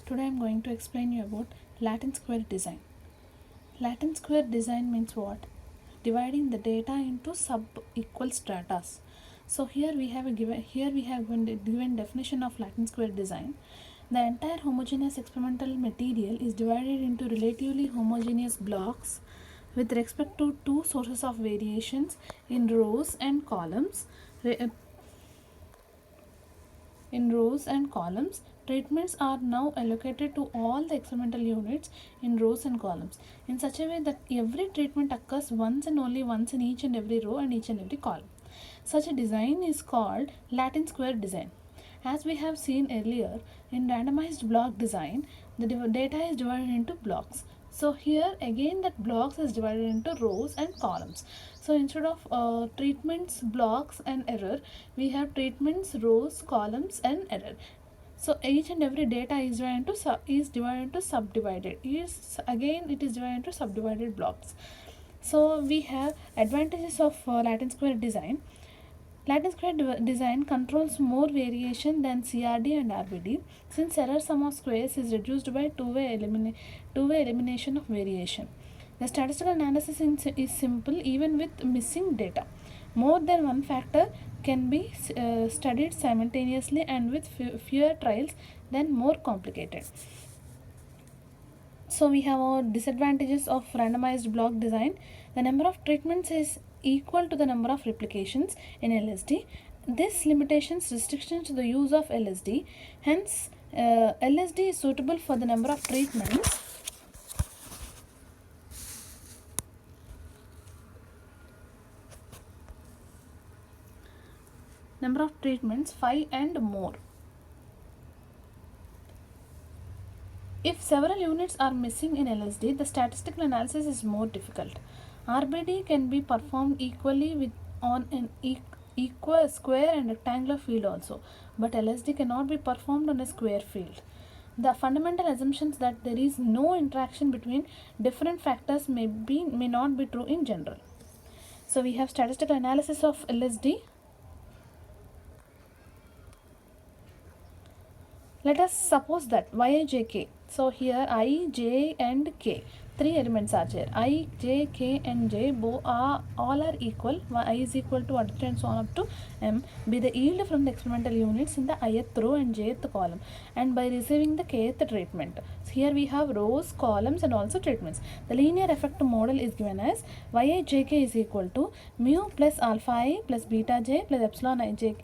Today I am going to explain you about Latin square design. Latin square design means what? Dividing the data into sub-equal stratas. So here we have given definition of Latin square design. The entire homogeneous experimental material is divided into relatively homogeneous blocks with respect to two sources of variations in rows and columns. Treatments are now allocated to all the experimental units in rows and columns in such a way that every treatment occurs once and only once in each and every row and each and every column. Such a design is called Latin square design. As we have seen earlier, in randomized block design, the data is divided into blocks. So here again that blocks is divided into rows and columns. So instead of treatments, blocks and error, we have treatments, rows, columns and error. So each and every data is divided into subdivided. It is divided into subdivided blocks. So we have advantages of Latin square design. Latin square design controls more variation than CRD and RBD since error sum of squares is reduced by two-way elimination of variation. The statistical analysis is simple even with missing data. More than one factor can be studied simultaneously and with fewer trials than more complicated. So we have our disadvantages of randomized block design. The number of treatments is equal to the number of replications in LSD. This limitations restrictions the use of LSD. Hence, LSD is suitable for the number of treatments number of treatments 5 and more. If several units are missing in LSD, the statistical analysis is more difficult. RBD can be performed equally on an equal square and rectangular field also, but LSD cannot be performed on a square field. The fundamental assumptions that there is no interaction between different factors may not be true in general. So we have statistical analysis of LSD. Let us suppose that Yijk. So here I, J and K. Three elements are there. I, J, K and J all are equal. I is equal to 1 and so on up to M. Be the yield from the experimental units in the ith row and jth column and by receiving the kth treatment. So here we have rows, columns and also treatments. The linear effect model is given as Yijk is equal to mu plus alpha I plus beta j plus epsilon ij.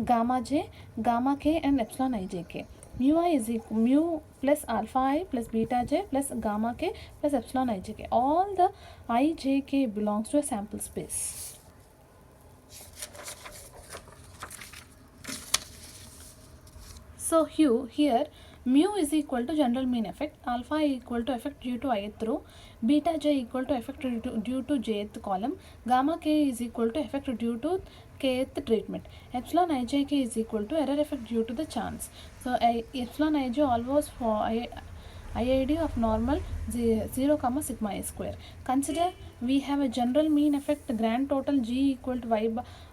Gamma j, gamma k and epsilon ijk. Mu I is equal mu plus alpha I plus beta j plus gamma k plus epsilon ijk. All the ijk belongs to a sample space. So here mu is equal to general mean effect, alpha I equal to effect due to ith row, beta j equal to effect due to jth column, gamma k is equal to effect due to kth treatment, epsilon ijk is equal to error effect due to the chance. So epsilon ij always for IID of normal 0 comma sigma I square. Consider we have a general mean effect grand total G equal to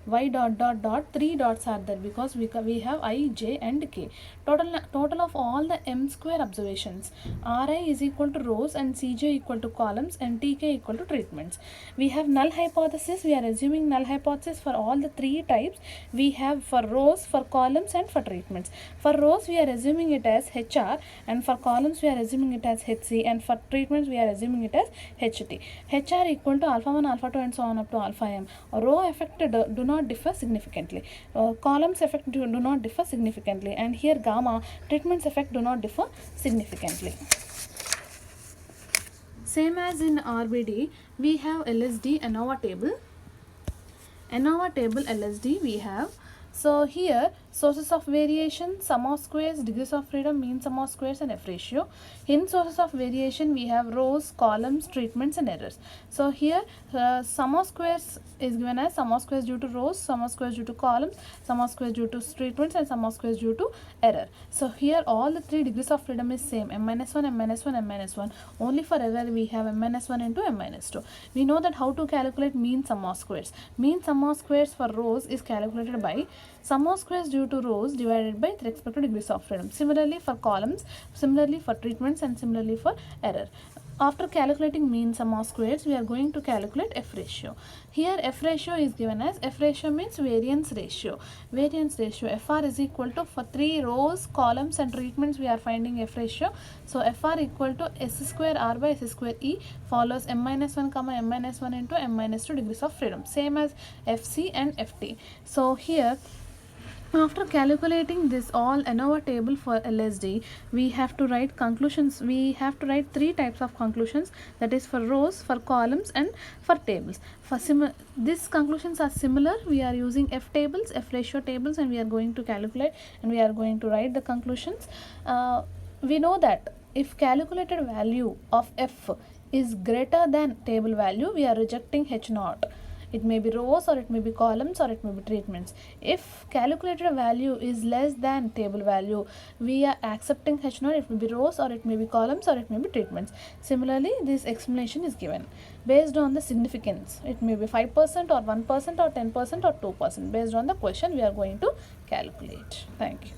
y dot dot dot 3 dots are there because we have I, J and K. Total of all the M square observations. Ri is equal to rows and Cj equal to columns and Tk equal to treatments. We have null hypothesis. We are assuming null hypothesis for all the three types. We have for rows, for columns and for treatments. For rows we are assuming it as HR and for columns we are assuming it as HC and for treatments we are assuming it as HT. HR equal to alpha 1, alpha 2 and so on up to alpha m. Row effect do not differ significantly. Columns effect do not differ significantly and here gamma treatments effect do not differ significantly. Same as in RBD, we have LSD ANOVA table. ANOVA table LSD we have. So here sources of variation, sum of squares, degrees of freedom, mean sum of squares and F ratio. In sources of variation we have rows, columns, treatments and errors. So here sum of squares is given as sum of squares due to rows, sum of squares due to columns, sum of squares due to treatments and sum of squares due to error. So here all the three degrees of freedom is same, m-1, m-1, m-1. Only for error we have m-1 into m-2. We know that how to calculate mean sum of squares. Mean sum of squares for rows is calculated by Sum of squares due to rows divided by the expected degrees of freedom. Similarly for columns, similarly for treatments, and similarly for error. After calculating mean sum of squares, we are going to calculate F ratio. Here F ratio is given as, F ratio means variance ratio. Variance ratio, FR is equal to, for 3 rows, columns and treatments we are finding F ratio. So FR equal to S square R by S square E follows M minus 1 comma M minus 1 into M minus 2 degrees of freedom. Same as FC and FT. So here, after calculating this all ANOVA table for LSD, we have to write conclusions. We have to write 3 types of conclusions, that is for rows, for columns, and for tables. For these conclusions are similar. We are using F tables, F ratio tables, and we are going to calculate and we are going to write the conclusions. We know that if calculated value of F is greater than table value, we are rejecting H naught. It may be rows or it may be columns or it may be treatments. If calculated value is less than table value, we are accepting H naught. It may be rows or it may be columns or it may be treatments. Similarly, this explanation is given based on the significance. It may be 5% or 1% or 10% or 2%. Based on the question, we are going to calculate. Thank you.